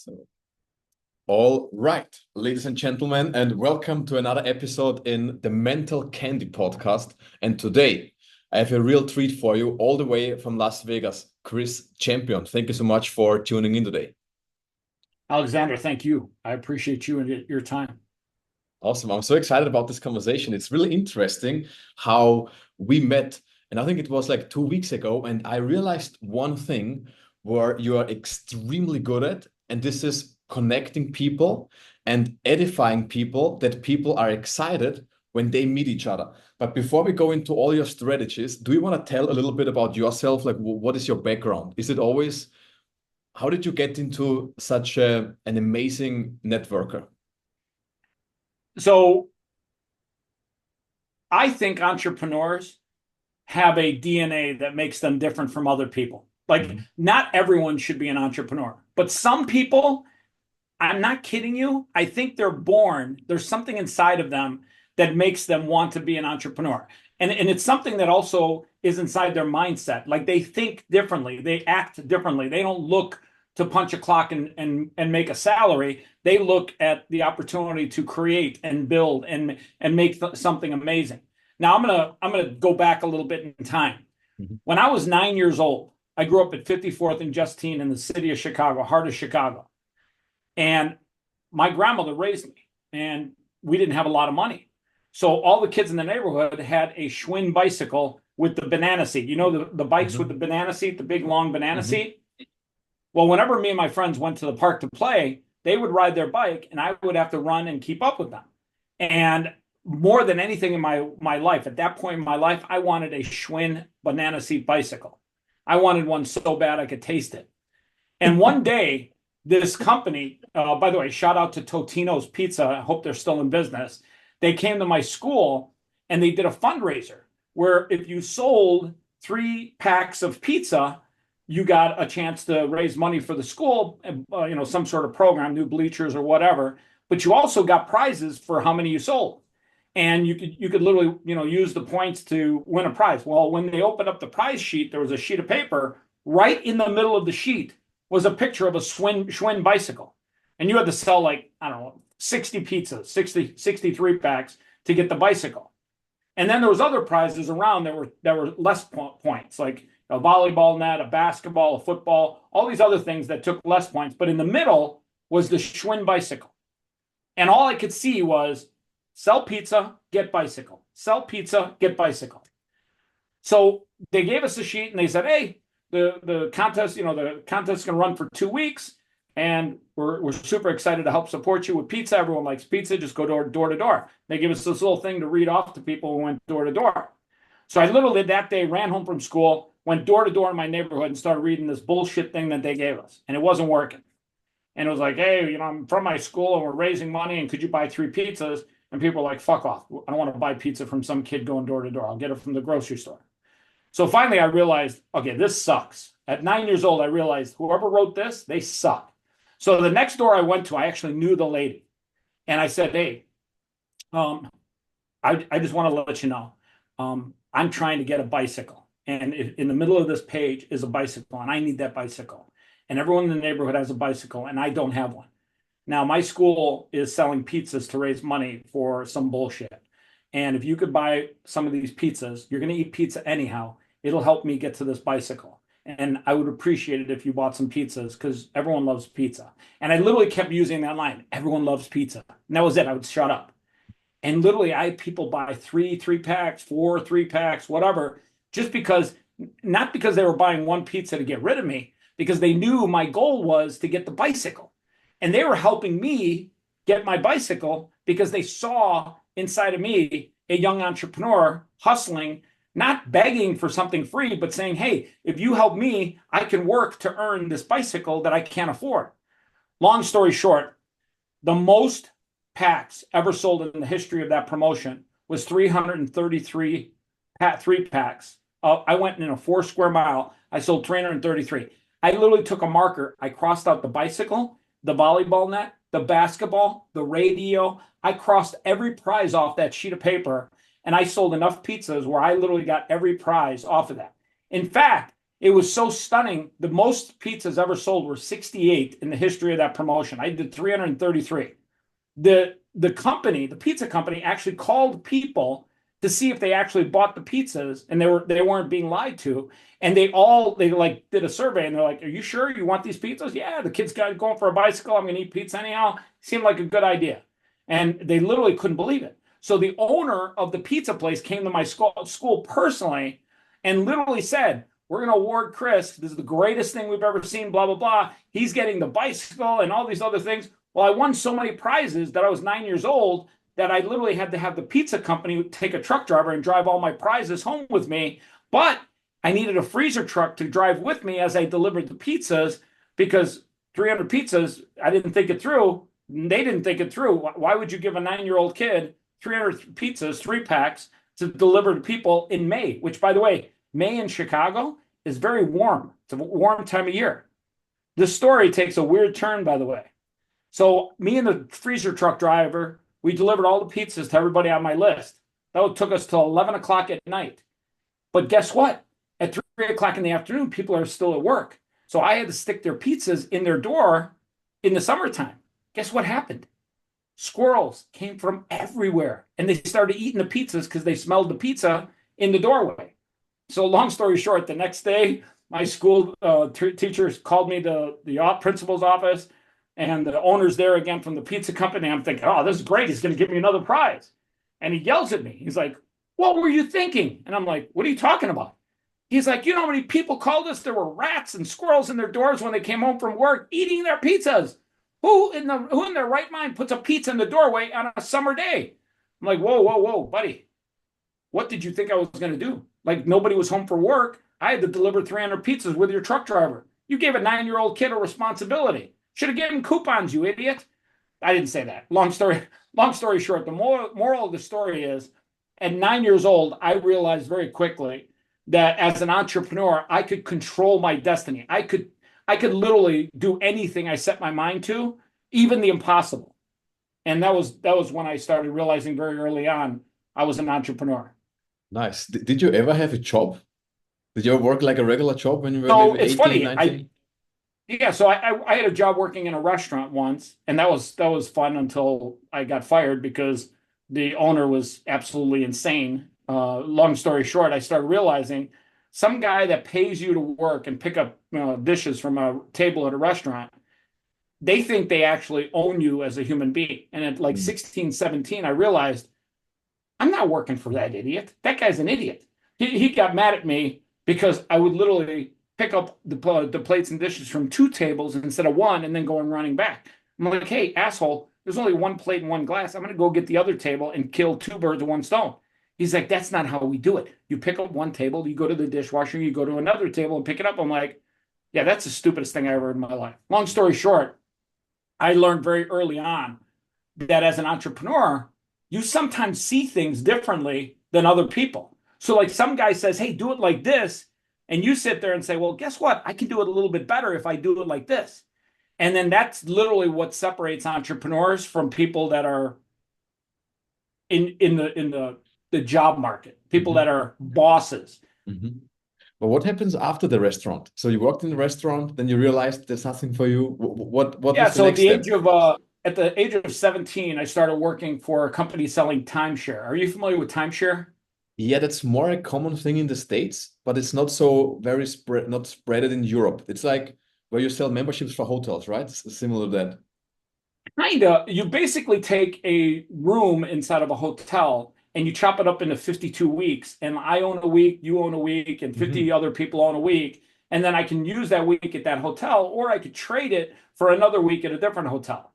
So, all right, ladies and gentlemen, and welcome to another episode in the Mental Candy podcast. And today, I have a real treat for you, all the way from Las Vegas, Chris Champion. Thank you so much for tuning in today. Alexander, thank you. I appreciate you and your time. Awesome. I'm so excited about this conversation. It's really interesting how we met. And I think it was like 2 weeks ago. And I realized one thing where you are extremely good at, and this is connecting people and edifying people, that people are excited when they meet each other. But before we go into all your strategies, do you want to tell a little bit about yourself? Like, what is your background? Is it always, how did you get into such an amazing networker? So I think entrepreneurs have a DNA that makes them different from other people. Like, not everyone should be an entrepreneur, but some people, I'm not kidding you, I think they're born, there's something inside of them that makes them want to be an entrepreneur. And it's something that also is inside their mindset. Like, they think differently, they act differently. They don't look to punch a clock and make a salary. They look at the opportunity to create and build and make something amazing. Now I'm gonna go back a little bit in time. When I was 9 years old, I grew up at 54th and Justine in the city of Chicago, heart of Chicago. And my grandmother raised me, and we didn't have a lot of money. So all the kids in the neighborhood had a Schwinn bicycle with the banana seat. You know, the bikes with the banana seat, the big long banana seat? Well, whenever me and my friends went to the park to play, they would ride their bike and I would have to run and keep up with them. And more than anything in my life, at that point in my life, I wanted a Schwinn banana seat bicycle. I wanted one so bad I could taste it. And one day, this company, by the way, shout out to Totino's Pizza. I hope they're still in business. They came to my school and they did a fundraiser where if you sold 3 packs of pizza, you got a chance to raise money for the school, some sort of program, new bleachers or whatever. But you also got prizes for how many you sold. And you could literally, use the points to win a prize. Well, when they opened up the prize sheet, there was a sheet of paper. Right in the middle of the sheet was a picture of a Schwinn bicycle. And you had to sell, like, I don't know, 60 pizzas, 63 packs to get the bicycle. And then there was other prizes around that were less points, like a volleyball net, a basketball, a football, all these other things that took less points. But in the middle was the Schwinn bicycle. And all I could see was sell pizza, get bicycle. Sell pizza, get bicycle. So they gave us a sheet and they said, hey, the contest, the contest is going to run for 2 weeks. And we're super excited to help support you with pizza. Everyone likes pizza. Just go door to door. They give us this little thing to read off to people who went door to door. So I literally that day ran home from school, went door to door in my neighborhood and started reading this bullshit thing that they gave us. And it wasn't working. And it was like, hey, I'm from my school and we're raising money and could you buy 3 pizzas? And people were like, fuck off. I don't want to buy pizza from some kid going door to door. I'll get it from the grocery store. So finally I realized, okay, this sucks. At 9 years old, I realized whoever wrote this, they suck. So the next door I went to, I actually knew the lady. And I said, hey, I just want to let you know, I'm trying to get a bicycle. And in the middle of this page is a bicycle, and I need that bicycle. And everyone in the neighborhood has a bicycle, and I don't have one. Now, my school is selling pizzas to raise money for some bullshit. And if you could buy some of these pizzas, you're going to eat pizza anyhow. It'll help me get to this bicycle. And I would appreciate it if you bought some pizzas because everyone loves pizza. And I literally kept using that line. Everyone loves pizza. And that was it. I would shut up. And literally I had people buy 3 packs, 4 3-packs, whatever, just because, not because they were buying one pizza to get rid of me, because they knew my goal was to get the bicycle. And they were helping me get my bicycle because they saw inside of me a young entrepreneur hustling, not begging for something free, but saying, hey, if you help me, I can work to earn this bicycle that I can't afford. Long story short, the most packs ever sold in the history of that promotion was 333 3-packs. I went in a 4 square mile. I sold 333. I literally took a marker. I crossed out the bicycle, the volleyball net, the basketball, the radio. I crossed every prize off that sheet of paper, and I sold enough pizzas where I literally got every prize off of that. In fact, It was so stunning. The most pizzas ever sold were 68 in the history of that promotion. I did 333. The company, the pizza company, actually called people to see if they actually bought the pizzas, and they weren't being lied to. And they like did a survey, and they're like, "Are you sure you want these pizzas?" Yeah, the kid's got going for a bicycle. I'm going to eat pizza anyhow. Seemed like a good idea, and they literally couldn't believe it. So the owner of the pizza place came to my school personally, and literally said, "We're going to award Chris. This is the greatest thing we've ever seen. Blah blah blah. He's getting the bicycle and all these other things." Well, I won so many prizes that I was 9 years old that I literally had to have the pizza company take a truck driver and drive all my prizes home with me. But I needed a freezer truck to drive with me as I delivered the pizzas, because 300 pizzas, I didn't think it through. They didn't think it through. Why would you give a 9-year-old kid 300 pizzas, 3 packs, to deliver to people in May? Which, by the way, May in Chicago is very warm. It's a warm time of year. This story takes a weird turn, by the way. So me and the freezer truck driver, we delivered all the pizzas to everybody on my list. That took us till 11 o'clock at night. But guess what? At 3 o'clock in the afternoon, people are still at work. So I had to stick their pizzas in their door in the summertime. Guess what happened? Squirrels came from everywhere, and they started eating the pizzas because they smelled the pizza in the doorway. So long story short, the next day, my school teachers called me to the principal's office, and the owner's there again from the pizza company. I'm thinking, oh, this is great. He's going to give me another prize. And he yells at me. He's like, "What were you thinking?" And I'm like, "What are you talking about?" He's like, "You know how many people called us? There were rats and squirrels in their doors when they came home from work eating their pizzas. Who in their right mind puts a pizza in the doorway on a summer day?" I'm like, "Whoa, whoa, whoa, buddy. What did you think I was going to do? Like, nobody was home for work. I had to deliver 300 pizzas with your truck driver. You gave a 9-year-old kid a responsibility. Should have given coupons, you idiot." I didn't say that. Long story short, the moral of the story is, at 9 years old, I realized very quickly that as an entrepreneur, I could control my destiny. I could literally do anything I set my mind to, even the impossible. And that was when I started realizing very early on I was an entrepreneur. Nice. Did you ever have a job? Did you ever work like a regular job when you were So maybe it's 18, funny. 19? So I had a job working in a restaurant once, and that was fun until I got fired because the owner was absolutely insane. Long story short, I started realizing some guy that pays you to work and pick up dishes from a table at a restaurant, they think they actually own you as a human being. And at like Mm. 16, 17, I realized I'm not working for that idiot. That guy's an idiot. He got mad at me because I would literally pick up the plates and dishes from 2 tables instead of one, and then go and running back. I'm like, "Hey, asshole, there's only one plate and one glass. I'm going to go get the other table and kill 2 birds with one stone." He's like, "That's not how we do it. You pick up one table, you go to the dishwasher, you go to another table and pick it up." I'm like, "Yeah, that's the stupidest thing I ever heard in my life." Long story short, I learned very early on that as an entrepreneur, you sometimes see things differently than other people. So, like, some guy says, "Hey, do it like this." And you sit there and say, "Well, guess what? I can do it a little bit better if I do it like this." And then that's literally what separates entrepreneurs from people that are in the job market, people that Mhm. are bosses. Mhm. But what happens after the restaurant? So you worked in the restaurant, then you realized there's nothing for you. What Yeah, was the so next step? at the age of 17, I started working for a company selling timeshare. Are you familiar with timeshare? Yeah, that's more a common thing in the States, but it's not so very not spreaded in Europe. It's like where you sell memberships for hotels, right? It's similar to that. Kinda. You basically take a room inside of a hotel and you chop it up into 52 weeks. And I own a week, you own a week, and 50 Mhm. other people own a week. And then I can use that week at that hotel, or I could trade it for another week at a different hotel.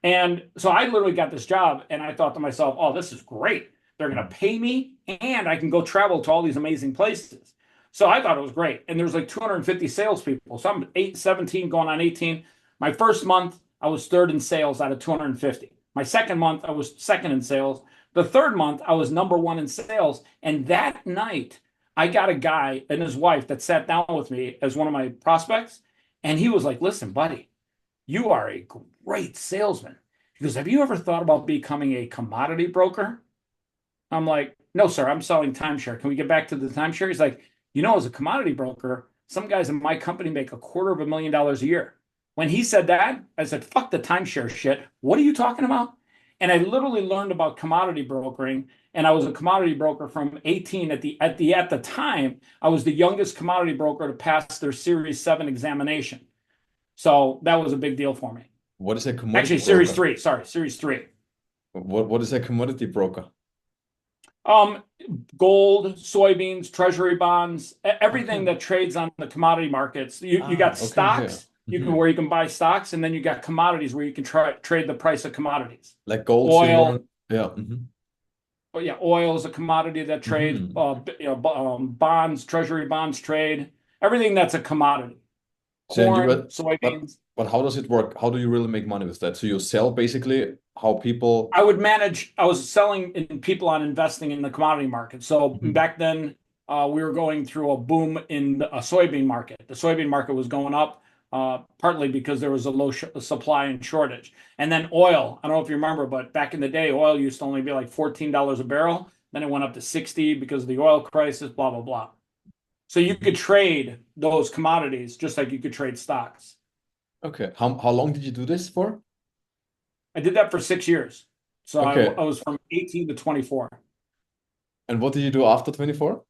And so I literally got this job and I thought to myself, "Oh, this is great. They're going to pay me and I can go travel to all these amazing places." So I thought it was great. And there's like 250 salespeople. So I'm 17 going on 18. My first month, I was third in sales out of 250. My second month, I was second in sales. The third month, I was number one in sales. And that night, I got a guy and his wife that sat down with me as one of my prospects. And he was like, "Listen, buddy, you are a great salesman." He goes, "Have you ever thought about becoming a commodity broker?" I'm like, "No, sir, I'm selling timeshare. Can we get back to the timeshare?" He's like, "As a commodity broker, some guys in my company make $250,000 a year. When he said that, I said, fuck the timeshare shit. What are you talking about? And I literally learned about commodity brokering. And I was a commodity broker from 18 at the time, I was the youngest commodity broker to pass their Series 7 examination. So that was a big deal for me. What is a Actually, commodity Series broker? 3. Sorry, Series 3. What is a commodity broker? Um, Gold, soybeans, treasury bonds, everything Okay. that trades on the commodity markets. You got Okay, yeah. stocks, where you can buy stocks, and then you got commodities where you can trade the price of commodities. Like gold, Oil, silver. Yeah. oh yeah, oil is a commodity that trades. Bonds, treasury bonds trade. Everything that's a commodity. So and you Corn, were, but soybeans. but how does it work? How do you really make money with that? So you sell basically how people. I was selling in people on investing in the commodity market. So Mhm. back then, we were going through a boom in a soybean market. The soybean market was going up, partly because there was a low supply and shortage. And then oil, I don't know if you remember, but back in the day, oil used to only be like $14 a barrel. Then it went up to 60 because of the oil crisis, blah, blah, blah. So you could Mhm. trade those commodities just like you could trade stocks. Okay. How long did you do this for? I did that for 6 years. So Okay. I was from 18 to 24. And what did you do after 24?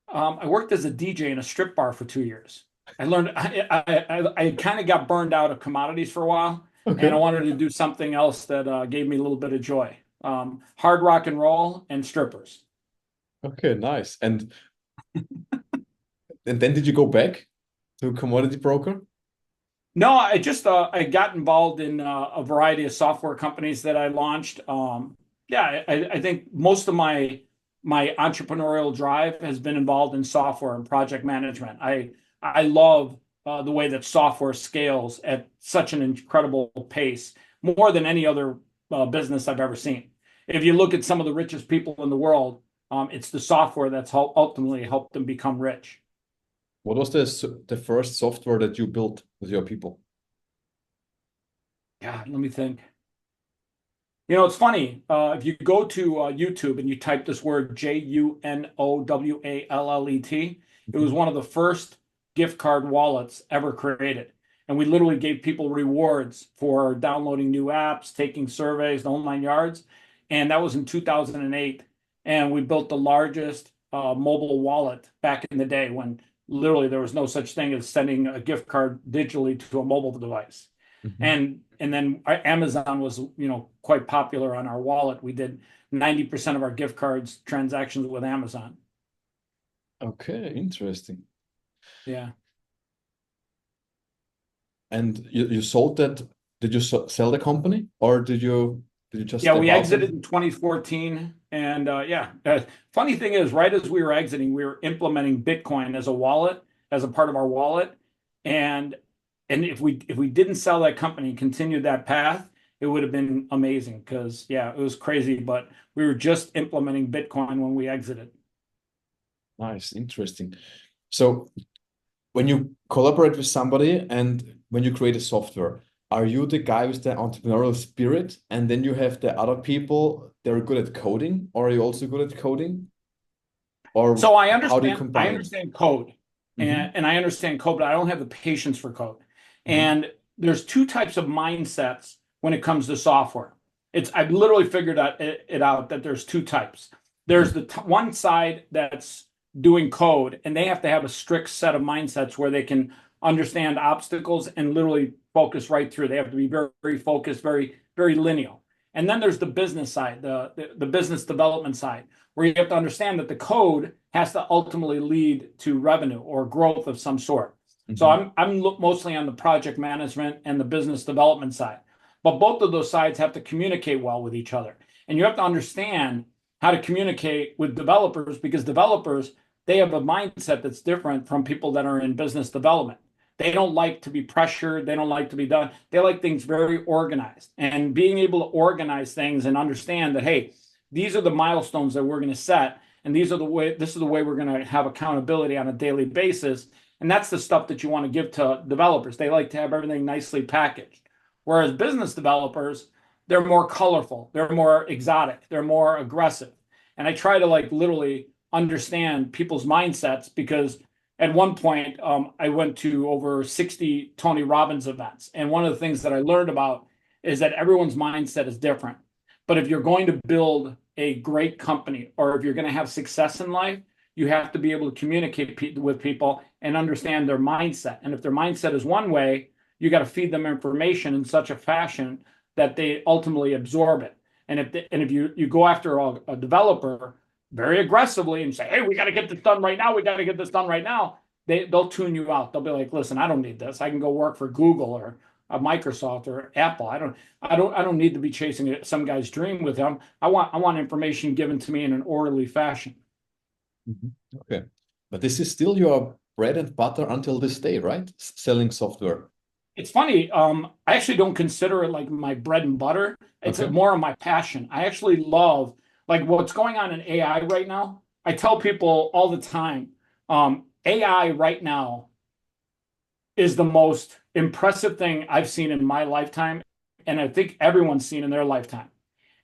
I worked as a DJ in a strip bar for 2 years. I learned I kind of got burned out of commodities for a while, and I Okay. wanted to do something else that gave me a little bit of joy. Hard rock and roll and strippers. Okay, nice. And then did you go back to commodity broker? No, I just I got involved in a variety of software companies that I launched. Yeah, I think most of my entrepreneurial drive has been involved in software and project management. I love the way that software scales at such an incredible pace, more than any other business I've ever seen. If you look at some of the richest people in the world, it's the software that's ultimately helped them become rich. What was the first software that you built with your people? God, let me think. It's funny. If you go to YouTube and you type this word JUNOWALLET, it was Mhm. one of the first gift card wallets ever created. And we literally gave people rewards for downloading new apps, taking surveys, the whole 9 yards. And that was in 2008. And we built the largest mobile wallet back in the day when literally there was no such thing as sending a gift card digitally to a mobile device. Mhm. And then Amazon was, quite popular on our wallet. We did 90% of our gift cards transactions with Amazon. Okay, interesting. Yeah. And you sold that. Did you sell the company or did you just Yeah, step we out exited of? in 2014. And yeah, funny thing is, right as we were exiting, we were implementing Bitcoin as a wallet, as a part of our wallet. And if we didn't sell that company and continued that path, it would have been amazing because yeah, it was crazy. But we were just implementing Bitcoin when we exited. Nice, interesting. So when you collaborate with somebody and when you create a software, are you the guy with the entrepreneurial spirit and then you have the other people they're good at coding, or are you also good at coding? Or So how do you I combine? understand code Mm-hmm. and I understand code, but I don't have the patience for code. Mm-hmm. And there's two types of mindsets when it comes to software. I've literally figured it out that there's two types. There's the one side that's doing code, and they have to have a strict set of mindsets where they can understand obstacles and literally focus right through. They have to be very, very focused, very, very lineal. And then there's the business side, the business development side where you have to understand that the code has to ultimately lead to revenue or growth of some sort. So Mm-hmm. I'm mostly on the project management and the business development side. But both of those sides have to communicate well with each other. And you have to understand how to communicate with developers because developers, they have a mindset that's different from people that are in business development. They don't like to be pressured. They don't like to be done. They like things very organized. And being able to organize things and understand that, hey, these are the milestones that we're going to set, and this is the way we're going to have accountability on a daily basis. And that's the stuff that you want to give to developers. They like to have everything nicely packaged. Whereas business developers, they're more colorful, they're more exotic, they're more aggressive. And I try to like literally understand people's mindsets because at one point, I went to over 60 Tony Robbins events. And one of the things that I learned about is that everyone's mindset is different. But if you're going to build a great company, or if you're going to have success in life, you have to be able to communicate with people and understand their mindset. And if their mindset is one way, you got to feed them information in such a fashion that they ultimately absorb it. And if you go after a developer very aggressively and say, hey, we got to get this done right now, we got to get this done right now, they'll tune you out. They'll be like, listen, I don't need this. I can go work for Google or Microsoft or Apple. I don't need to be chasing some guy's dream with him. I want information given to me in an orderly fashion. Okay, but this is still your bread and butter until this day, right? Selling software. It's funny. I actually don't consider it like my bread and butter. It's more of my passion. I actually love like what's going on in AI right now. I tell people all the time, AI right now is the most impressive thing I've seen in my lifetime, and I think everyone's seen in their lifetime.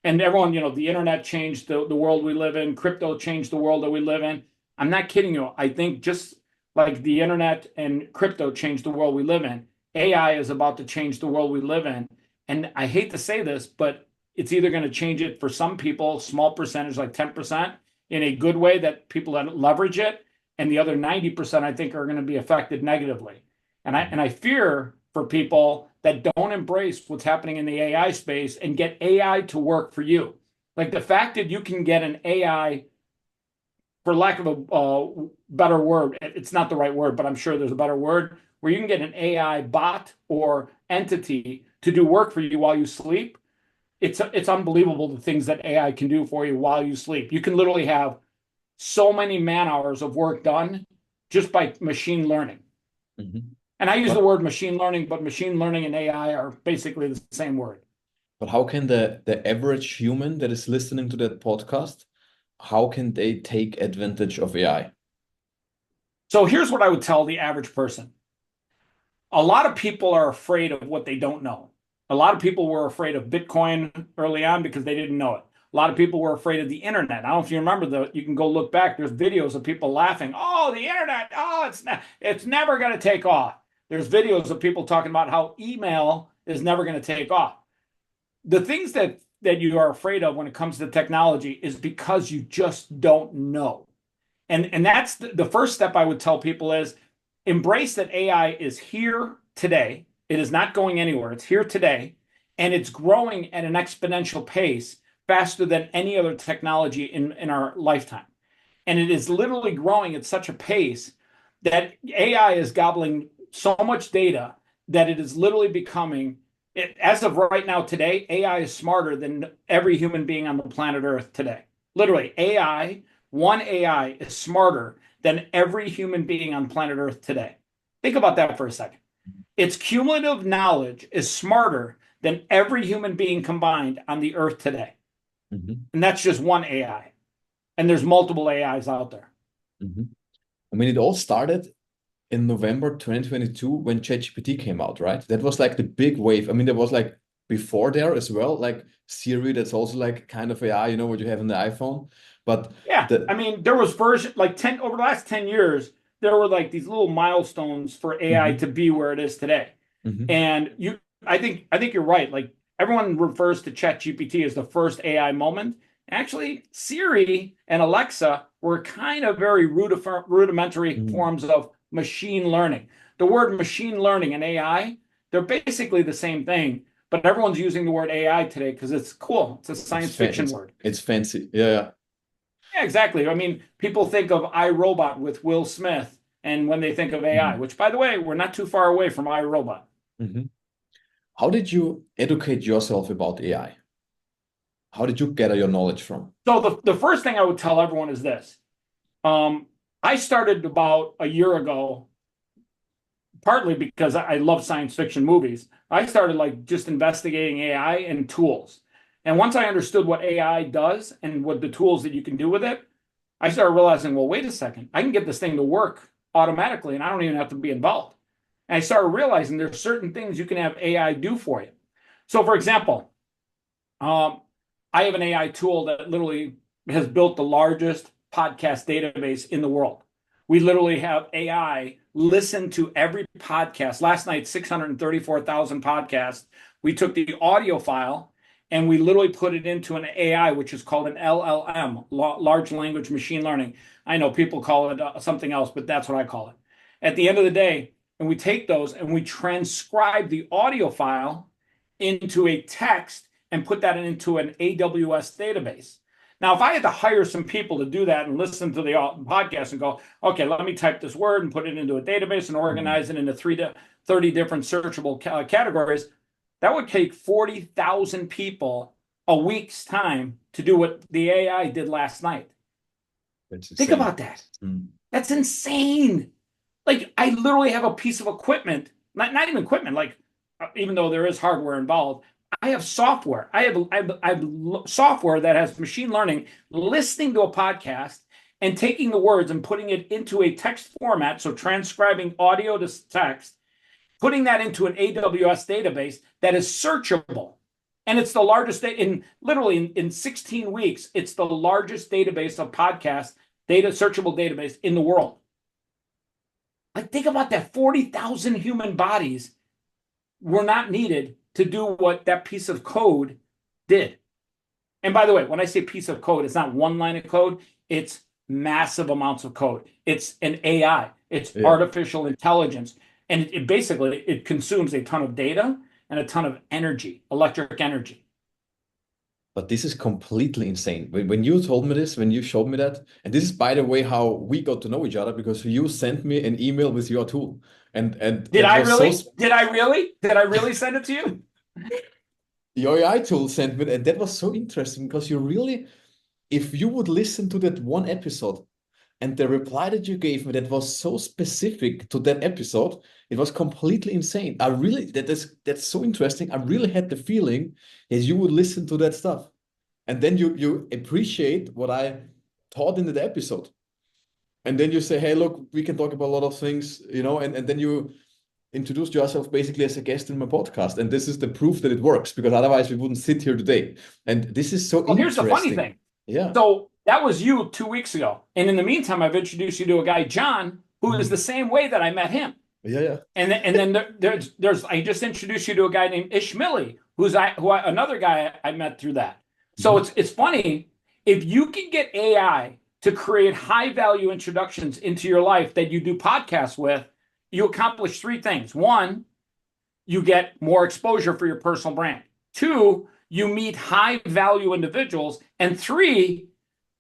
And everyone, the internet changed the world we live in. Crypto changed the world that we live in. I'm not kidding you. I think just like the internet and crypto changed the world we live in, AI is about to change the world we live in. And I hate to say this, but it's either going to change it for some people, small percentage, like 10%, in a good way that people that leverage it, and the other 90% I think are going to be affected negatively. And I fear for people that don't embrace what's happening in the AI space and get AI to work for you. Like the fact that you can get an AI, for lack of a better word, it's not the right word, but I'm sure there's a better word, where you can get an AI bot or entity to do work for you while you sleep. It's unbelievable the things that AI can do for you while you sleep. You can literally have so many man hours of work done just by machine learning. And I use the word machine learning, but machine learning and AI are basically the same word. But how can the average human that is listening to that podcast, how can they take advantage of AI? So here's what I would tell the average person. A lot of people are afraid of what they don't know. A lot of people were afraid of Bitcoin early on because they didn't know it. A lot of people were afraid of the internet. I don't know if you remember you can go look back. There's videos of people laughing. Oh, the internet. Oh, it's never going to take off. There's videos of people talking about how email is never going to take off. The things that you are afraid of when it comes to technology is because you just don't know. And that's the first step I would tell people is embrace that AI is here today. It is not going anywhere. It's here today, and it's growing at an exponential pace faster than any other technology in our lifetime. And it is literally growing at such a pace that AI is gobbling so much data that it is literally becoming, as of right now today, AI is smarter than every human being on the planet Earth today. Literally, one AI is smarter than every human being on planet Earth today. Think about that for a second. Its cumulative knowledge is smarter than every human being combined on the Earth today. And that's just one AI. And there's multiple AIs out there. I mean, it all started in November 2022 when ChatGPT came out, right? That was like the big wave. I mean, there was like before there as well, like Siri, that's also like kind of AI, what you have on the iPhone. But yeah, I mean, there was version like 10 over the last 10 years, there were like these little milestones for AI to be where it is today. And I think you're right. Like everyone refers to ChatGPT as the first AI moment. Actually, Siri and Alexa were kind of very rudimentary forms of machine learning. The word machine learning and AI, they're basically the same thing, but everyone's using the word AI today because it's cool. It's a science fiction word. It's fancy. Yeah. Yeah, exactly. I mean, people think of iRobot with Will Smith, and when they think of AI, which, by the way, we're not too far away from iRobot. How did you educate yourself about AI? How did you gather your knowledge from? So the first thing I would tell everyone is this. I started about a year ago, partly because I love science fiction movies. I started like just investigating AI and tools. And once I understood what AI does and what the tools that you can do with it, I started realizing, well, wait a second, I can get this thing to work automatically and I don't even have to be involved. And I started realizing there's certain things you can have AI do for you. So for example, I have an AI tool that literally has built the largest podcast database in the world. We literally have AI listen to every podcast. Last night, 634,000 podcasts. We took the audio file and we literally put it into an AI, which is called an LLM, large language machine learning. I know people call it something else, but that's what I call it. At the end of the day, and we take those and we transcribe the audio file into a text and put that into an AWS database. Now, if I had to hire some people to do that and listen to the podcast and go, okay, let me type this word and put it into a database and organize it into 30 different searchable categories, that would take 40,000 people a week's time to do what the AI did last night. Think about that. That's insane. Like, I literally have a piece of equipment, not even equipment, like, even though there is hardware involved, I have software. I have software that has machine learning, listening to a podcast and taking the words and putting it into a text format, so transcribing audio to text, putting that into an AWS database that is searchable. And it's the largest, literally in 16 weeks, it's the largest database of podcast data, searchable database in the world. Like, think about that. 40,000 human bodies were not needed to do what that piece of code did. And by the way, when I say piece of code, it's not one line of code, it's massive amounts of code. It's an AI, it's artificial intelligence. And it basically, it consumes a ton of data and a ton of energy, electric energy. But this is completely insane. When you told me this, when you showed me that, and this is, by the way, how we got to know each other, because you sent me an email with your tool. And did I really? Did I really send it to you? Your AI tool sent me, and that was so interesting because you really, if you would listen to that one episode and the reply that you gave me that was so specific to that episode, it was completely insane. That's so interesting. I really had the feeling that you would listen to that stuff. And then you appreciate what I taught in the episode. And then you say, hey, look, we can talk about a lot of things, and then you introduced yourself basically as a guest in my podcast. And this is the proof that it works, because otherwise we wouldn't sit here today. And this is so interesting. Here's the funny thing. Yeah. So that was you 2 weeks ago. And in the meantime, I've introduced you to a guy, John, who is the same way that I met him. Yeah. And then there's I just introduced you to a guy named Ishmaeli, another guy I met through that. So it's funny, if you can get AI to create high value introductions into your life that you do podcasts with, you accomplish 3 things. 1, you get more exposure for your personal brand. 2, you meet high value individuals. And 3,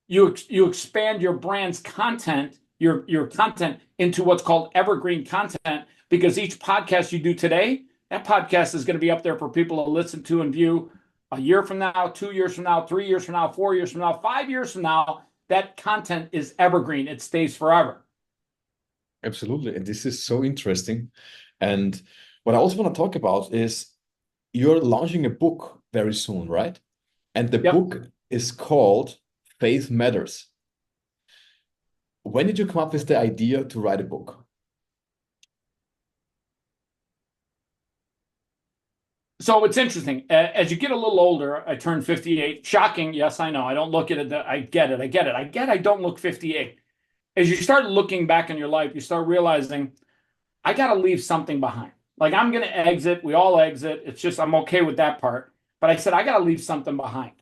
you expand your brand's content, your content, into what's called evergreen content, because each podcast you do today, that podcast is going to be up there for people to listen to and view a year from now, 2 years from now, 3 years from now, 4 years from now, 5 years from now. That content is evergreen. It stays forever. Absolutely. And this is so interesting. And what I also want to talk about is you're launching a book very soon, right? And the book is called Faith Matters. When did you come up with the idea to write a book? So it's interesting. As you get a little older, I turned 58. Shocking. Yes, I know. I don't look at it. I get it. I don't look 58. As you start looking back in your life, you start realizing, I got to leave something behind. Like, I'm going to exit. We all exit. It's just, I'm okay with that part. But I said, I got to leave something behind.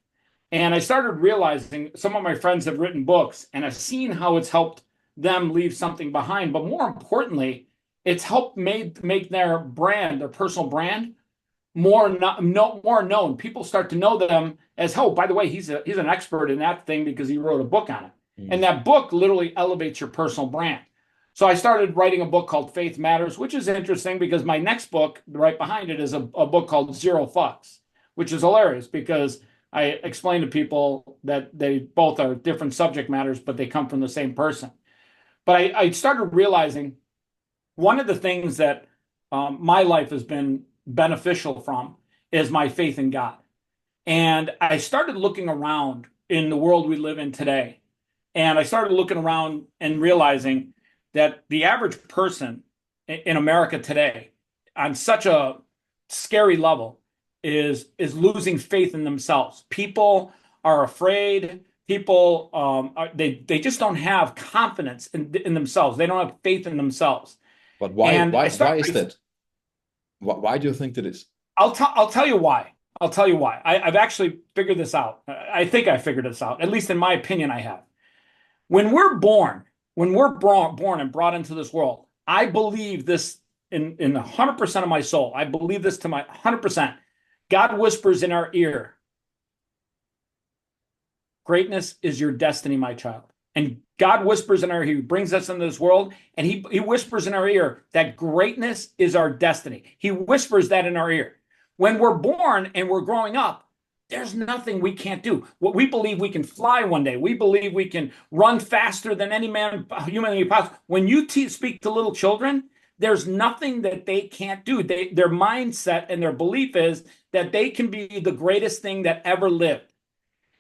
And I started realizing some of my friends have written books, and I've seen how it's helped them leave something behind. But more importantly, it's helped make their brand, their personal brand, more known. People start to know them as, oh, by the way, he's an expert in that thing because he wrote a book on it. And that book literally elevates your personal brand. So I started writing a book called Faith Matters, which is interesting because my next book right behind it is a book called Zero Fucks, which is hilarious because I explain to people that they both are different subject matters, but they come from the same person. But I started realizing one of the things that my life has been beneficial from is my faith in God. And I started looking around in the world we live in today. And I started looking around and realizing that the average person in America today, on such a scary level, is losing faith in themselves. People are afraid. people they just don't have confidence in themselves. They don't have faith in themselves. But And why is that? Why do you think that is? I'll tell you why. I'll tell you why. I've actually figured this out. I think I figured this out. At least in my opinion, I have. When we're born, born and brought into this world, I believe this in 100% of my soul. I believe this to my 100%. God whispers in our ear, greatness is your destiny, my child. And God whispers in our ear, he brings us into this world, and he whispers in our ear that greatness is our destiny. He whispers that in our ear. When we're born and we're growing up, there's nothing we can't do. What we believe we can fly one day. We believe we can run faster than any man humanly possible. When you speak to little children, there's nothing that they can't do. Their mindset and their belief is that they can be the greatest thing that ever lived.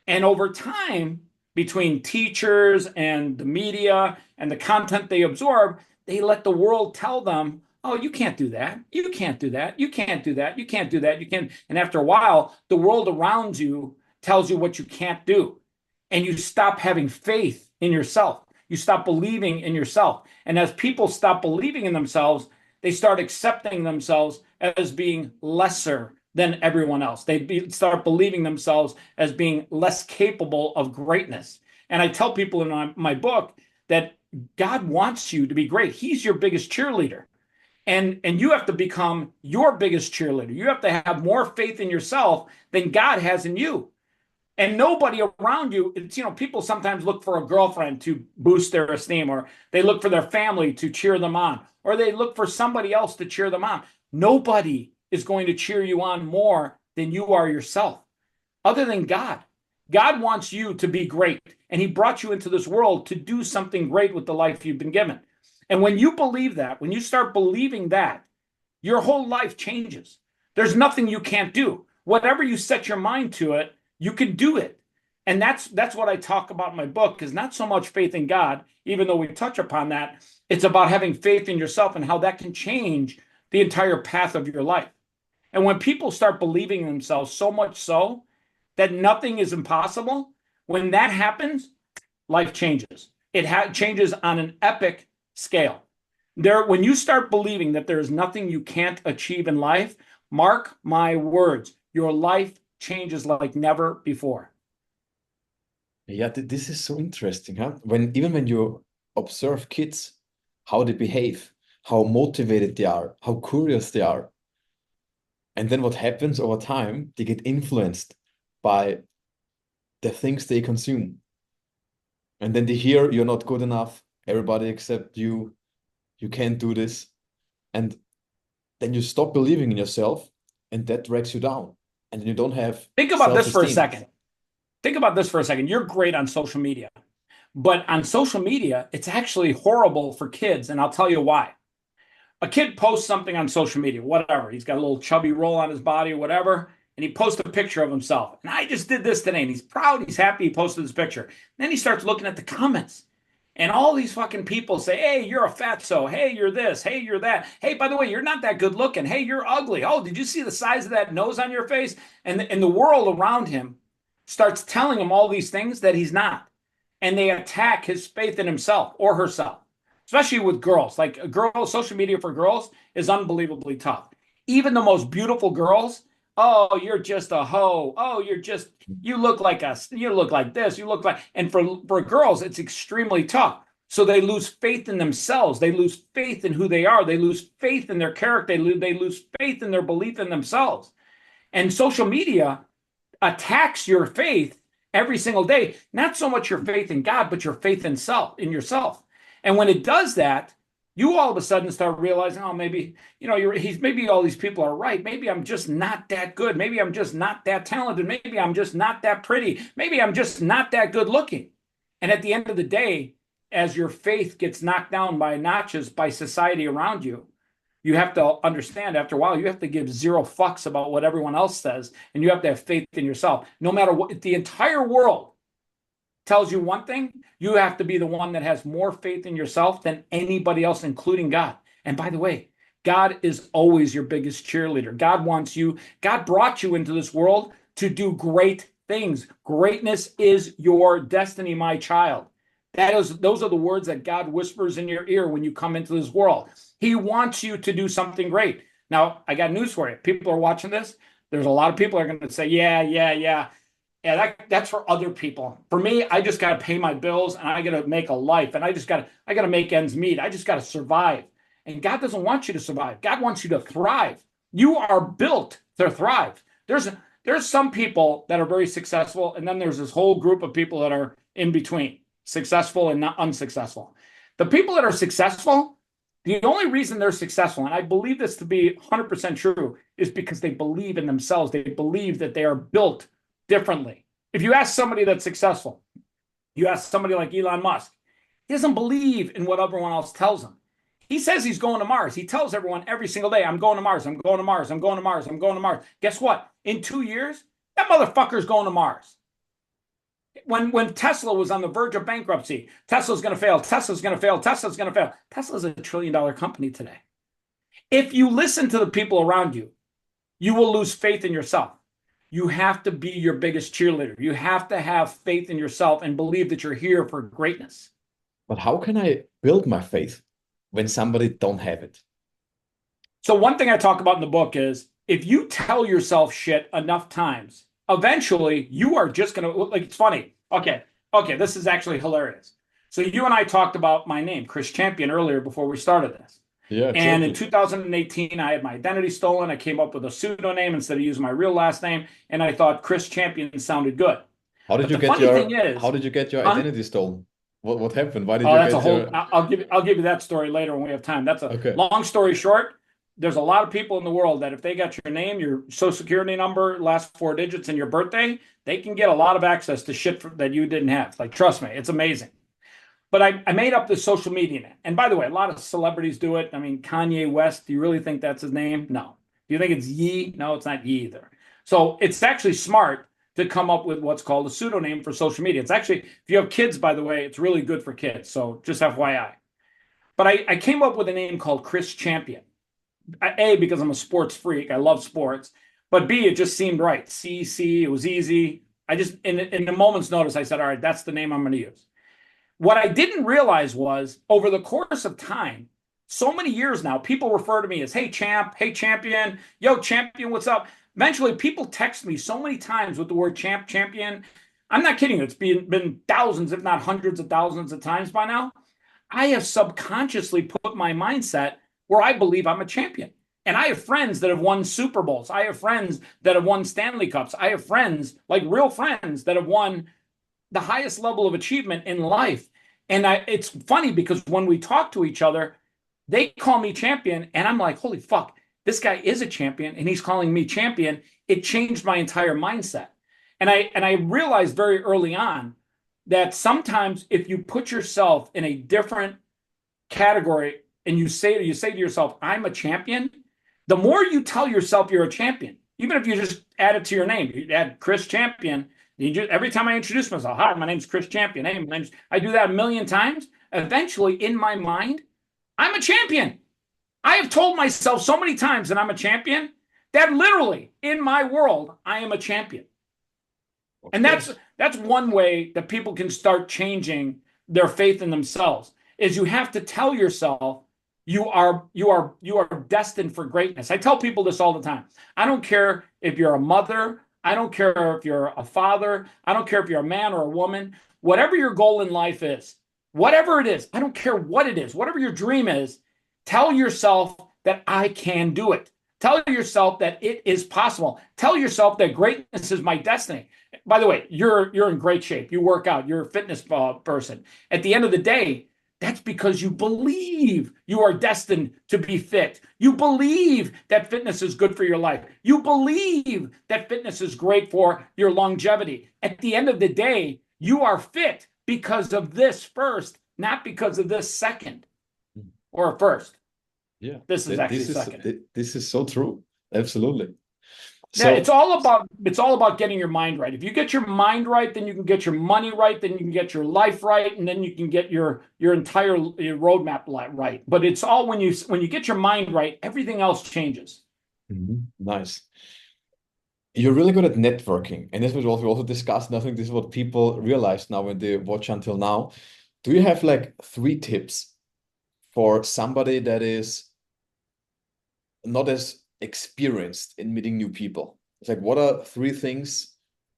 And over time, between teachers and the media and the content they absorb, they let the world tell them, oh, you can't do that. You can't do that. You can't do that. You can't do that. You can't. And after a while, the world around you tells you what you can't do. And you stop having faith in yourself. You stop believing in yourself. And as people stop believing in themselves, they start accepting themselves as being lesser than everyone else. They start believing themselves as being less capable of greatness. And I tell people in my book that God wants you to be great. He's your biggest cheerleader. And you have to become your biggest cheerleader. You have to have more faith in yourself than God has in you. And nobody around you, it's, people sometimes look for a girlfriend to boost their esteem, or they look for their family to cheer them on, or they look for somebody else to cheer them on. Nobody is going to cheer you on more than you are yourself, other than God. God wants you to be great, and he brought you into this world to do something great with the life you've been given. And when you believe that, when you start believing that, your whole life changes. There's nothing you can't do. Whatever you set your mind to it, you can do it. And that's what I talk about in my book, is not so much faith in God, even though we touch upon that. It's about having faith in yourself and how that can change the entire path of your life. And when people start believing in themselves so much so that nothing is impossible, when that happens, life changes. It changes on an epic scale. When you start believing that there is nothing you can't achieve in life, mark my words, your life changes like never before. Yeah, this is so interesting, huh? Even when you observe kids, how they behave, how motivated they are, how curious they are. And then what happens over time, they get influenced by the things they consume. And then they hear you're not good enough, everybody except you can't do this. And then you stop believing in yourself, and that drags you down. And then you don't have Think about this for a self-esteem. second. Think about this for a second. You're great on social media, but on social media, it's actually horrible for kids. And I'll tell you why. A kid posts something on social media, whatever. He's got a little chubby roll on his body or whatever, and he posts a picture of himself. And I just did this today, and he's proud, he's happy he posted this picture. Then he starts looking at the comments, and all these fucking people say, hey, you're a fatso. Hey, you're this. Hey, you're that. Hey, by the way, you're not that good looking. Hey, you're ugly. Oh, did you see the size of that nose on your face? And the world around him starts telling him all these things that he's not. And they attack his faith in himself or herself, especially with girls. Like social media for girls is unbelievably tough. Even the most beautiful girls, oh, you're just a hoe. Oh, you look like us. You look like this. You look like, and for girls, it's extremely tough. So they lose faith in themselves. They lose faith in who they are. They lose faith in their character. They lose faith in their belief in themselves. And social media attacks your faith every single day. Not so much your faith in God, but your faith in yourself. And when it does that, you all of a sudden start realizing, oh, maybe, maybe all these people are right. Maybe I'm just not that good. Maybe I'm just not that talented. Maybe I'm just not that pretty. Maybe I'm just not that good looking. And at the end of the day, as your faith gets knocked down by notches by society around you, you have to understand after a while, you have to give zero fucks about what everyone else says. And you have to have faith in yourself. No matter what, the entire world tells you one thing, you have to be the one that has more faith in yourself than anybody else, including God. And by the way, God is always your biggest cheerleader. God wants you. God brought you into this world to do great things. Greatness is your destiny, my child. Those are the words that God whispers in your ear when you come into this world. He wants you to do something great. Now, I got news for you. People are watching this. There's a lot of people are going to say, yeah, that's for other people. For me, I just got to pay my bills and I got to make a life and I got to make ends meet. I just got to survive. And God doesn't want you to survive. God wants you to thrive. You are built to thrive. There's some people that are very successful, and then there's this whole group of people that are in between, successful and not unsuccessful. The people that are successful, the only reason they're successful, and I believe this to be 100% true, is because they believe in themselves. They believe that they are built differently. If you ask somebody that's successful, you ask somebody like Elon Musk, he doesn't believe in what everyone else tells him. He says he's going to Mars. He tells everyone every single day, I'm going to Mars, I'm going to Mars, I'm going to Mars, I'm going to Mars. Guess what? In 2 years, that motherfucker's going to Mars. When Tesla was on the verge of bankruptcy, Tesla's going to fail, Tesla's going to fail, Tesla's going to fail. Tesla's $1 trillion company today. If you listen to the people around you, you will lose faith in yourself. You have to be your biggest cheerleader. You have to have faith in yourself and believe that you're here for greatness. But how can I build my faith when somebody don't have it? So one thing I talk about in the book is if you tell yourself shit enough times, eventually you are just going to, like, it's funny. Okay, this is actually hilarious. So you and I talked about my name, Chris Champion, earlier before we started this. Yeah, exactly. And in 2018, I had my identity stolen. I came up with a pseudonym instead of using my real last name, and I thought Chris Champion sounded good. How did you get your identity stolen? What happened? Why did you that's get a whole. your... I'll give you that story later when we have time. That's a long story short. There's a lot of people in the world that if they got your name, your social security number, last 4 digits, and your birthday, they can get a lot of access to shit that you didn't have. Like, trust me, it's amazing. But I made up this social media name. And by the way, a lot of celebrities do it. I mean, Kanye West, do you really think that's his name? No. Do you think it's Ye? No, it's not Ye either. So it's actually smart to come up with what's called a pseudonym for social media. It's actually, if you have kids, by the way, it's really good for kids. So just FYI. But I came up with a name called Chris Champion. A, because I'm a sports freak. I love sports. But B, it just seemed right. C, it was easy. I just, in a moment's notice, I said, all right, that's the name I'm going to use. What I didn't realize was over the course of time, so many years now, people refer to me as, hey, champ, hey, champion, yo, champion, what's up? Eventually, people text me so many times with the word champion. I'm not kidding you. It's been thousands, if not hundreds of thousands of times by now. I have subconsciously put my mindset where I believe I'm a champion. And I have friends that have won Super Bowls. I have friends that have won Stanley Cups. I have friends, like real friends, that have won the highest level of achievement in life. And it's funny because when we talk to each other, they call me champion. And I'm like, holy fuck, this guy is a champion and he's calling me champion. It changed my entire mindset. And I realized very early on that sometimes if you put yourself in a different category and you say to yourself, I'm a champion, the more you tell yourself you're a champion, even if you just add it to your name, you add Chris Champion. Every time I introduce myself, hi, my name's Chris Champion. Hey, I do that 1,000,000 times. Eventually, in my mind, I'm a champion. I have told myself so many times that I'm a champion that literally, in my world, I am a champion. Okay. And that's one way that people can start changing their faith in themselves. Is you have to tell yourself you are destined for greatness. I tell people this all the time. I don't care if you're a mother. I don't care if you're a father. I don't care if you're a man or a woman. Whatever your goal in life is, whatever it is, I don't care what it is, whatever your dream is, tell yourself that I can do it. Tell yourself that it is possible. Tell yourself that greatness is my destiny. By the way, you're in great shape. You work out. You're a fitness person. At the end of the day, that's because you believe you are destined to be fit. You believe that fitness is good for your life. You believe that fitness is great for your longevity. At the end of the day, you are fit because of this first, not because of this second or first. Yeah, this is actually second. This is so true. Absolutely. So yeah, it's all about getting your mind right. If you get your mind right, then you can get your money right, then you can get your life right, and then you can get your entire roadmap right. But it's all when you get your mind right, everything else changes. Mm-hmm. Nice. you're really good at networking. And this was what we also discussed. And I think this is what people realize now when they watch until now. Do you have like 3 tips for somebody that is not as experienced in meeting new people? It's like, what are 3 things?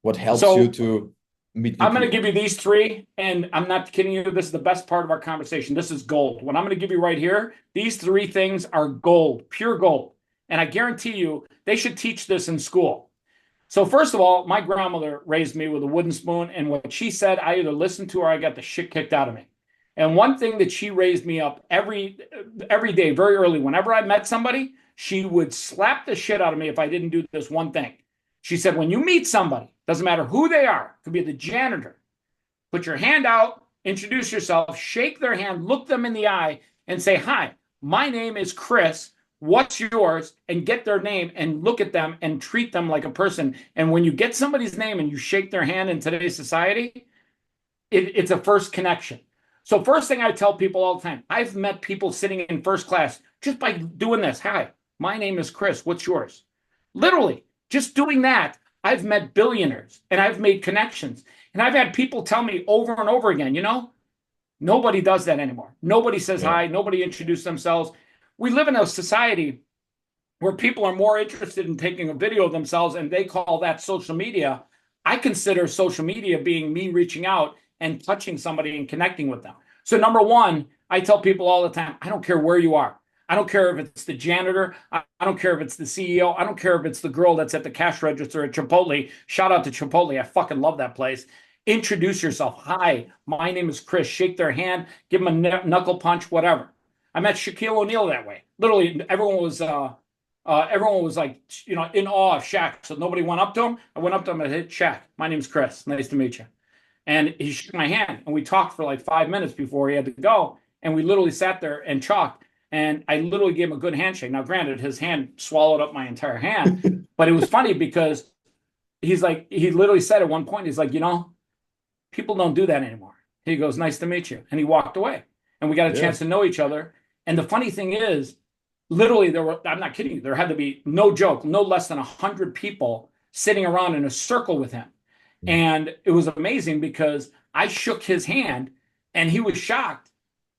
What helps you So to meet new I'm going to people? give you these three, and I'm not kidding you. This is the best part of our conversation. This is gold. What I'm going to give you right here, these three things are gold, pure gold. And I guarantee you, they should teach this in school. So first of all, my grandmother raised me with a wooden spoon, and what she said, I either listened to or I got the shit kicked out of me. And one thing that she raised me up every day, very early, whenever I met somebody, she would slap the shit out of me if I didn't do this one thing. She said, when you meet somebody, doesn't matter who they are, could be the janitor, put your hand out, introduce yourself, shake their hand, look them in the eye, and say, hi, my name is Chris. What's yours? And get their name and look at them and treat them like a person. And when you get somebody's name and you shake their hand in today's society, it's a first connection. So first thing I tell people all the time, I've met people sitting in first class just by doing this. Hi, my name is Chris. What's yours? Literally, just doing that, I've met billionaires and I've made connections. And I've had people tell me over and over again, nobody does that anymore. Nobody says Yeah. hi. Nobody introduces themselves. We live in a society where people are more interested in taking a video of themselves and they call that social media. I consider social media being me reaching out and touching somebody and connecting with them. So number one, I tell people all the time, I don't care where you are. I don't care if it's the janitor. I don't care if it's the CEO. I don't care if it's the girl that's at the cash register at Chipotle. Shout out to Chipotle. I fucking love that place. Introduce yourself. Hi, my name is Chris. Shake their hand. Give them a knuckle punch, whatever. I met Shaquille O'Neal that way. Literally, everyone was like, in awe of Shaq. So nobody went up to him. I went up to him and hit Shaq. My name's Chris. Nice to meet you. And he shook my hand and we talked for like 5 minutes before he had to go. And we literally sat there and talked. And I literally gave him a good handshake. Now, granted, his hand swallowed up my entire hand, but it was funny because he literally said at one point, he's like, people don't do that anymore. He goes, nice to meet you. And he walked away and we got a Yeah. chance to know each other. And the funny thing is, literally, I'm not kidding you, there had to be, no joke, no less than 100 people sitting around in a circle with him. And it was amazing because I shook his hand and he was shocked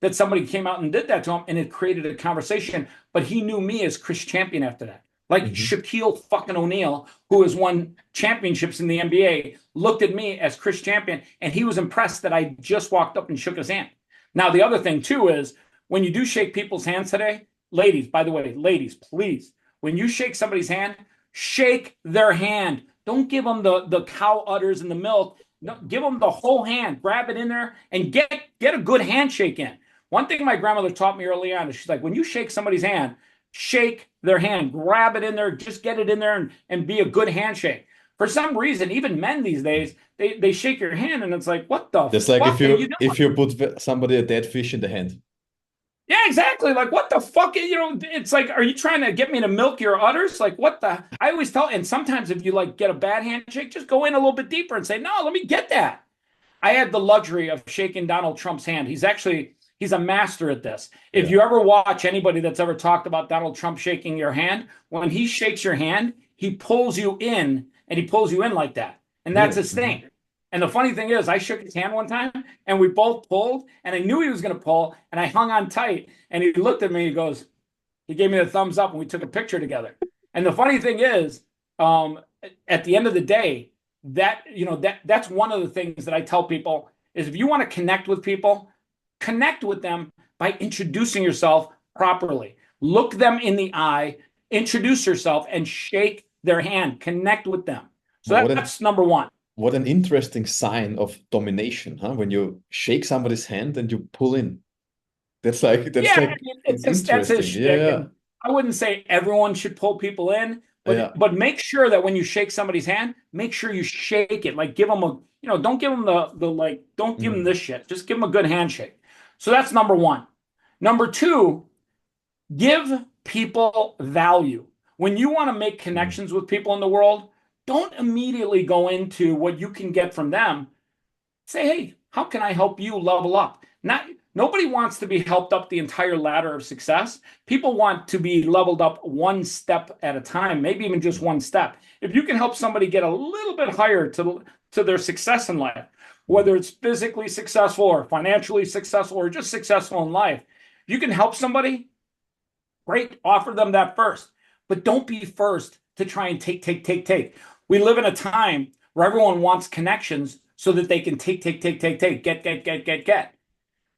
that somebody came out and did that to him and it created a conversation. But he knew me as Chris Champion after that. Like Shaquille fucking O'Neal, who has won championships in the NBA, looked at me as Chris Champion and he was impressed that I just walked up and shook his hand. Now, the other thing too is when you do shake people's hands today, ladies, by the way, ladies, please, when you shake somebody's hand, shake their hand. Don't give them the cow udders and the milk. No, give them the whole hand. Grab it in there and get a good handshake in. One thing my grandmother taught me early on is she's like, when you shake somebody's hand, shake their hand. Grab it in there. Just get it in there and be a good handshake. For some reason, even men these days, they shake your hand and it's like, what the That's like fuck are you doing? if you put somebody a dead fish in the hand. Yeah, exactly. Like, what the fuck? It's like, are you trying to get me to milk your udders? Like, what the? I always tell, and sometimes if you like get a bad handshake, just go in a little bit deeper and say, no, let me get that. I had the luxury of shaking Donald Trump's hand. He's a master at this. If Yeah. you ever watch anybody that's ever talked about Donald Trump shaking your hand, when he shakes your hand, he pulls you in and he pulls you in like that. And that's his thing. And the funny thing is, I shook his hand one time and we both pulled and I knew he was going to pull and I hung on tight and he looked at me, he gave me the thumbs up and we took a picture together. And the funny thing is, at the end of the day, that's one of the things that I tell people is if you want to connect with people, connect with them by introducing yourself properly. Look them in the eye, introduce yourself and shake their hand, connect with them. So that's number one. What an interesting sign of domination, huh? When you shake somebody's hand and you pull in. That's interesting. His shtick. Yeah. And I wouldn't say everyone should pull people in, but make sure that when you shake somebody's hand, make sure you shake it. Like give them don't give them don't give them this shit. Just give them a good handshake. So that's number one. Number two, give people value. When you want to make connections with people in the world, don't immediately go into what you can get from them. Say, hey, how can I help you level up? Not Nobody wants to be helped up the entire ladder of success. People want to be leveled up one step at a time, maybe even just one step. If you can help somebody get a little bit higher to their success in life, whether it's physically successful or financially successful or just successful in life, if you can help somebody, great, offer them that first. But don't be first to try and take. We live in a time where everyone wants connections so that they can take, get.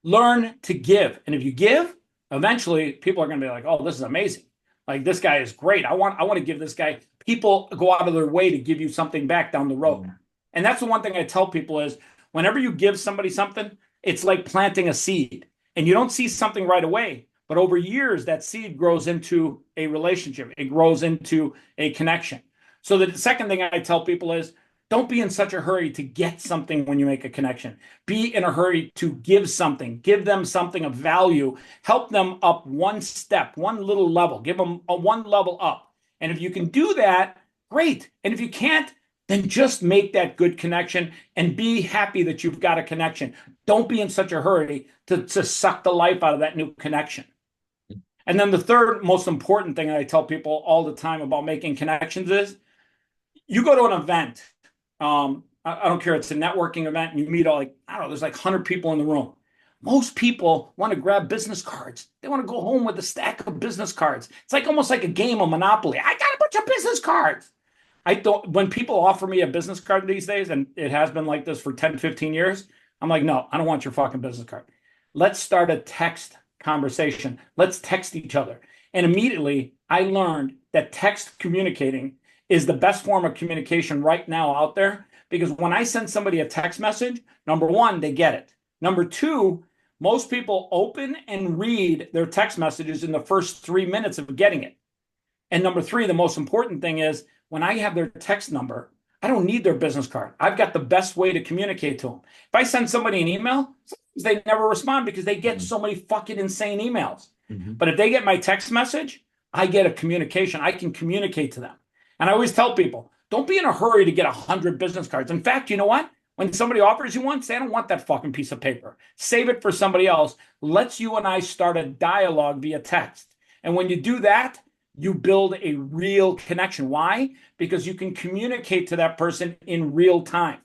Learn to give. And if you give, eventually people are going to be like, oh, this is amazing. Like, this guy is great. I want to give this guy. People go out of their way to give you something back down the road. And that's the one thing I tell people is whenever you give somebody something, it's like planting a seed. And you don't see something right away. But over years, that seed grows into a relationship. It grows into a connection. So the second thing I tell people is don't be in such a hurry to get something when you make a connection. Be in a hurry to give something. Give them something of value. Help them up one step, one little level. Give them a one level up. And if you can do that, great. And if you can't, then just make that good connection and be happy that you've got a connection. Don't be in such a hurry to suck the life out of that new connection. And then the third most important thing I tell people all the time about making connections is you go to an event. I don't care. It's a networking event and you meet there's like 100 people in the room. Most people want to grab business cards. They want to go home with a stack of business cards. It's like almost like a game of Monopoly. I got a bunch of business cards. When people offer me a business card these days, and it has been like this for 10, 15 years, I'm like, no, I don't want your fucking business card. Let's start a text conversation. Let's text each other. And immediately I learned that text communicating is the best form of communication right now out there, because when I send somebody a text message, number one, they get it. Number two, most people open and read their text messages in the first 3 minutes of getting it. And number three, the most important thing is when I have their text number, I don't need their business card. I've got the best way to communicate to them. If I send somebody an email, they never respond because they get so many fucking insane emails. But if they get my text message, I get a communication. I can communicate to them. And I always tell people, don't be in a hurry to get 100 business cards. In fact, you know what? When somebody offers you one, say, I don't want that fucking piece of paper. Save it for somebody else. Let's you and I start a dialogue via text. And when you do that, you build a real connection. Why? Because you can communicate to that person in real time.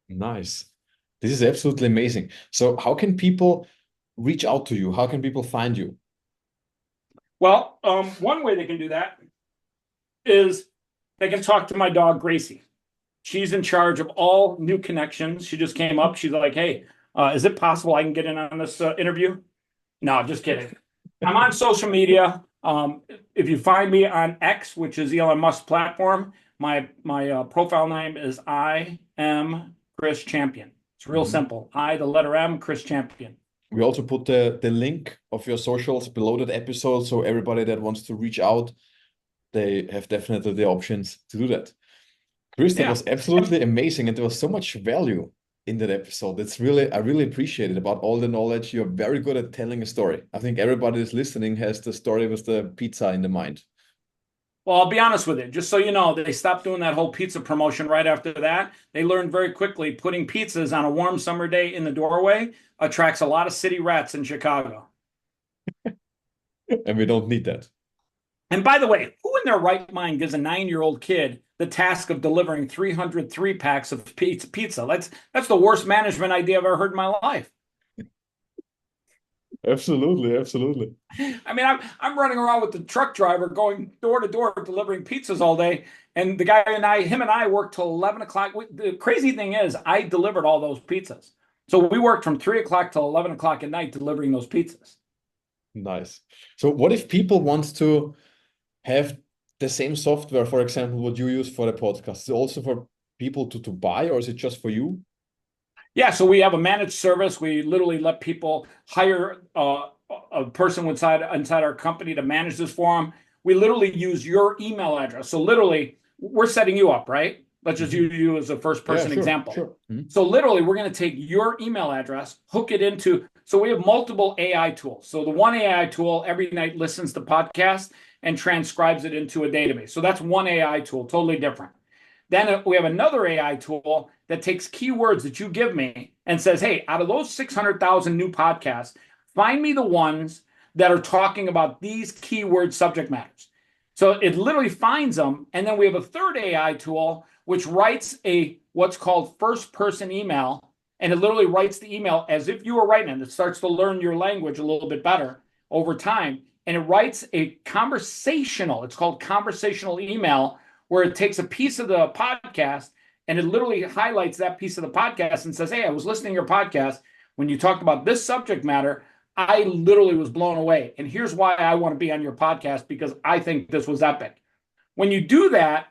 Nice. This is absolutely amazing. So how can people reach out to you? How can people find you? Well, one way they can do that is they can talk to my dog, Gracie. She's in charge of all new connections. She just came up. She's like, hey, is it possible I can get in on this interview? No, just kidding. I'm on social media. If you find me on X, which is Elon Musk's platform, my profile name is I am Chris Champion. It's real simple. I, the letter M, Chris Champion. We also put the link of your socials below that episode, so everybody that wants to reach out, they have definitely the options to do that. Chris, that was absolutely amazing, and there was so much value in that episode. I really appreciate it about all the knowledge. You're very good at telling a story. I think everybody that's listening has the story with the pizza in the mind. Well, I'll be honest with you. Just so you know, they stopped doing that whole pizza promotion right after that. They learned very quickly putting pizzas on a warm summer day in the doorway attracts a lot of city rats in Chicago. And we don't need that. And by the way, who in their right mind gives a 9-year-old kid the task of delivering 303 packs of pizza? That's the worst management idea I've ever heard in my life. Absolutely, absolutely. I mean, I'm running around with the truck driver going door to door delivering pizzas all day. And the guy and him and I worked till 11 o'clock. The crazy thing is I delivered all those pizzas. So we worked from 3 o'clock till 11 o'clock at night delivering those pizzas. Nice. So what if people want to have the same software, for example, what you use for the podcast? Is it also for people to buy, or is it just for you? Yeah, so we have a managed service. We literally let people hire a person inside our company to manage this for them. We literally use your email address. So literally, we're setting you up, right? Let's just use you as a first person example. Sure. So literally, we're going to take your email address, hook it into, so we have multiple AI tools. So the one AI tool every night listens to podcasts and transcribes it into a database. So that's one AI tool, totally different. Then we have another AI tool that takes keywords that you give me and says, hey, out of those 600,000 new podcasts, find me the ones that are talking about these keyword subject matters. So it literally finds them. And then we have a third AI tool, which writes what's called first person email. And it literally writes the email as if you were writing it. It starts to learn your language a little bit better over time. And it writes it's called conversational email, where it takes a piece of the podcast and it literally highlights that piece of the podcast and says, hey, I was listening to your podcast. When you talked about this subject matter, I literally was blown away. And here's why I want to be on your podcast, because I think this was epic. When you do that,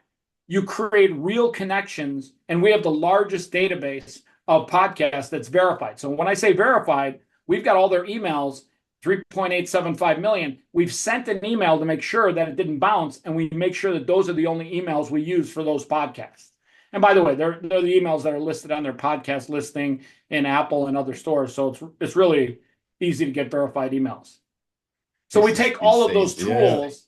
you create real connections. And we have the largest database of podcasts that's verified. So when I say verified, we've got all their emails, 3.875 million. We've sent an email to make sure that it didn't bounce, and we make sure that those are the only emails we use for those podcasts. And by the way, they're the emails that are listed on their podcast listing in Apple and other stores. So it's really easy to get verified emails. So we take all of those tools,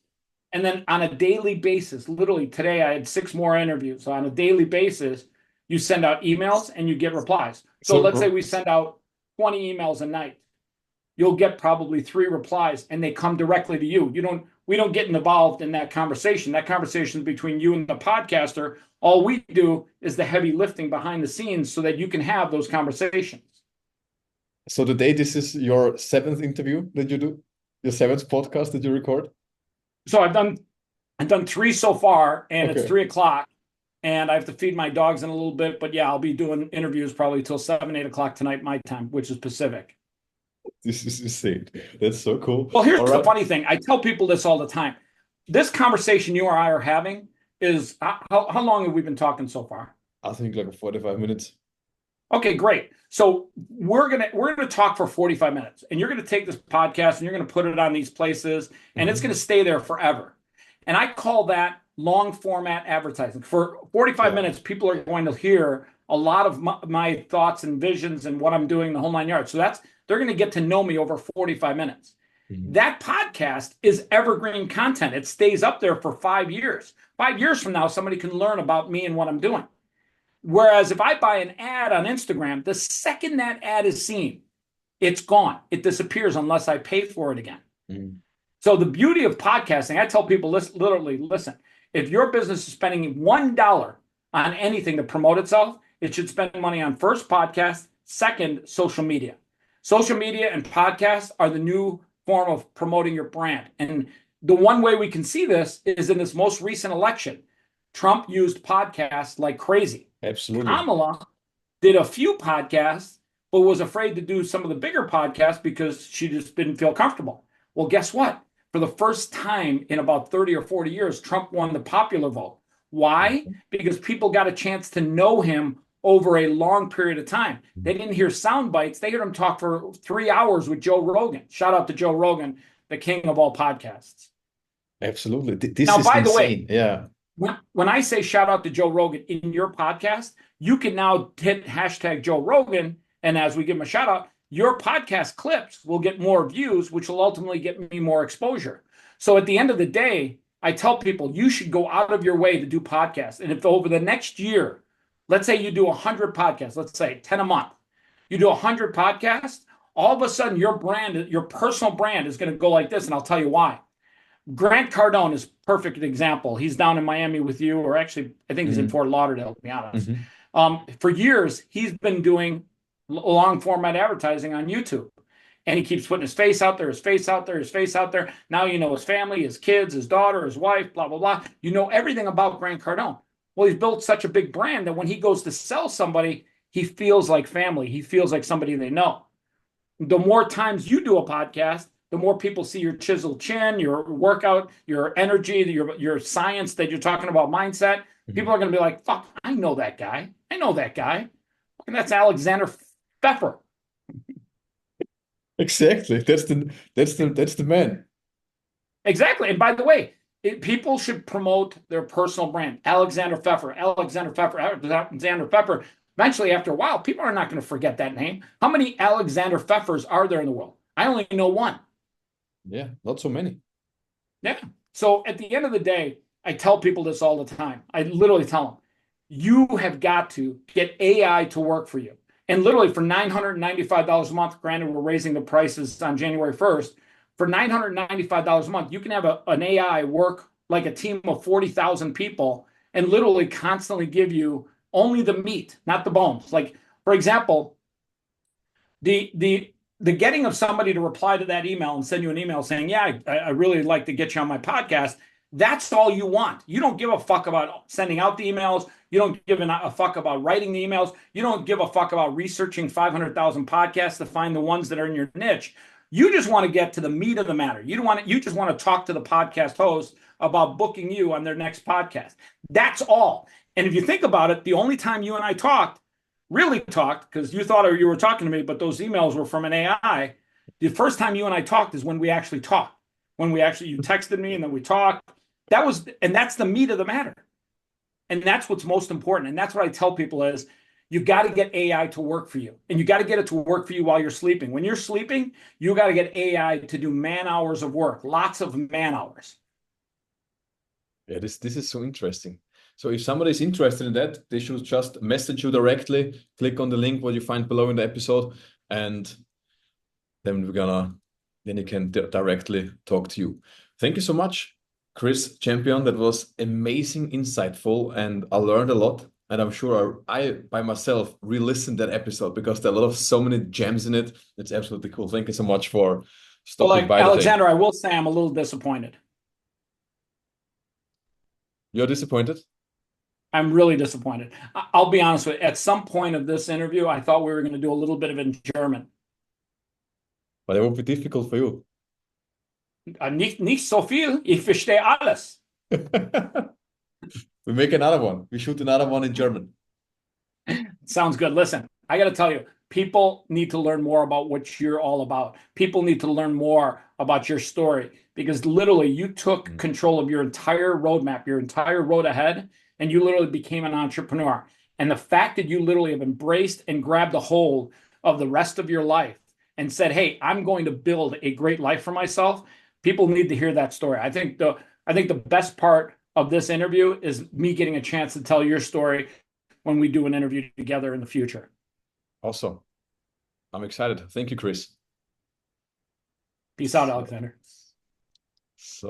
and then on a daily basis, literally today I had 6 more interviews. So on a daily basis, you send out emails and you get replies. So let's say we send out 20 emails a night. You'll get probably 3 replies, and they come directly to you. We don't get involved in that conversation. That conversation is between you and the podcaster. All we do is the heavy lifting behind the scenes so that you can have those conversations. So today, this is your 7th interview that you do, your 7th podcast that you record? So I've done 3 so far, and It's 3:00, and I have to feed my dogs in a little bit. But yeah, I'll be doing interviews probably till 7, 8 o'clock tonight, my time, which is Pacific. This is insane. That's so cool. Well, here's the funny thing. I tell people this all the time. This conversation you or I are having is, how long have we been talking so far? I think like 45 minutes. Okay, great. So we're gonna talk for 45 minutes, and you're gonna take this podcast and you're gonna put it on these places, and it's gonna stay there forever. And I call that long format advertising. For 45 minutes, people are going to hear a lot of my thoughts and visions and what I'm doing, the whole 9 yards. So they're going to get to know me over 45 minutes. That podcast is evergreen content. It stays up there for 5 years. 5 years from now, somebody can learn about me and what I'm doing. Whereas if I buy an ad on Instagram, the second that ad is seen, it's gone. It disappears unless I pay for it again. So the beauty of podcasting, I tell people, listen, if your business is spending $1 on anything to promote itself, it should spend money on first podcast, second social media. Social media and podcasts are the new form of promoting your brand. And the one way we can see this is in this most recent election. Trump used podcasts like crazy. Absolutely. Kamala did a few podcasts, but was afraid to do some of the bigger podcasts because she just didn't feel comfortable. Well, guess what? For the first time in about 30 or 40 years, Trump won the popular vote. Why? Because people got a chance to know him over a long period of time. They didn't hear sound bites. They heard him talk for 3 hours with Joe Rogan. Shout out to Joe Rogan, the king of all podcasts. Absolutely. This now, is by insane. the way, when I say shout out to Joe Rogan in your podcast, you can now hit hashtag Joe Rogan. And as we give him a shout out, your podcast clips will get more views, which will ultimately get me more exposure. So at the end of the day, I tell people you should go out of your way to do podcasts. And if over the next year, let's say you do 100 podcasts, let's say 10 a month, you do 100 podcasts, all of a sudden your brand, your personal brand is going to go like this. And I'll tell you why. Grant Cardone is a perfect example. He's down in Miami with you, or actually, I think he's in Fort Lauderdale, to be honest. For years, he's been doing long format advertising on YouTube. And he keeps putting his face out there, his face out there, his face out there. Now you know his family, his kids, his daughter, his wife, blah, blah, blah. You know everything about Grant Cardone. Well, he's built such a big brand that when he goes to sell somebody, he feels like family. He feels like somebody they know. The more times you do a podcast, the more people see your chiseled chin, your workout, your energy, your science that you're talking about, mindset. People are going to be like, fuck, I know that guy. I know that guy. And that's Alexander Pfeffer. Exactly. That's the man. Exactly. And by the way, people should promote their personal brand. Alexander Pfeffer. Eventually, after a while, people are not going to forget that name. How many Alexander Pfeffers are there in the world? I only know one. Yeah, not so many. Yeah. So at the end of the day, I tell people this all the time. I literally tell them, you have got to get AI to work for you. And literally for $995 a month, granted, we're raising the prices on January 1st. For $995 a month, you can have an AI work like a team of 40,000 people and literally constantly give you only the meat, not the bones. Like, for example, the getting of somebody to reply to that email and send you an email saying, yeah, I really like to get you on my podcast. That's all you want. You don't give a fuck about sending out the emails. You don't give a fuck about writing the emails. You don't give a fuck about researching 500,000 podcasts to find the ones that are in your niche. You just want to get to the meat of the matter. You just want to talk to the podcast host about booking you on their next podcast. That's all. And if you think about it, the only time you and I really talked, because you thought you were talking to me, but those emails were from an AI. The first time you and I talked is when we actually talked. When you texted me and then we talked. That's the meat of the matter. And that's what's most important. And that's what I tell people is you got to get AI to work for you. And you got to get it to work for you while you're sleeping. When you're sleeping, you got to get AI to do man hours of work, lots of man hours. Yeah, this is so interesting. So if somebody is interested in that, they should just message you directly, click on the link what you find below in the episode, and then you can directly talk to you. Thank you so much, Chris Champion. That was amazing, insightful, and I learned a lot. And I'm sure I by myself re-listened that episode because there are so many gems in it. It's absolutely cool. Thank you so much for stopping by Alexander, today. I will say I'm a little disappointed. You're disappointed? I'm really disappointed. I'll be honest with you. At some point of this interview, I thought we were going to do a little bit of it in German. But it would be difficult for you. Nicht so viel. Ich verstehe alles. We make another one. We shoot another one in German. Sounds good. Listen, I got to tell you, people need to learn more about what you're all about. People need to learn more about your story because literally you took control of your entire roadmap, your entire road ahead, and you literally became an entrepreneur. And the fact that you literally have embraced and grabbed a hold of the rest of your life and said, hey, I'm going to build a great life for myself. People need to hear that story. I think the best part of this interview is me getting a chance to tell your story when we do an interview together in the future. Awesome. I'm excited. Thank you, Chris. Peace out, Alexander. So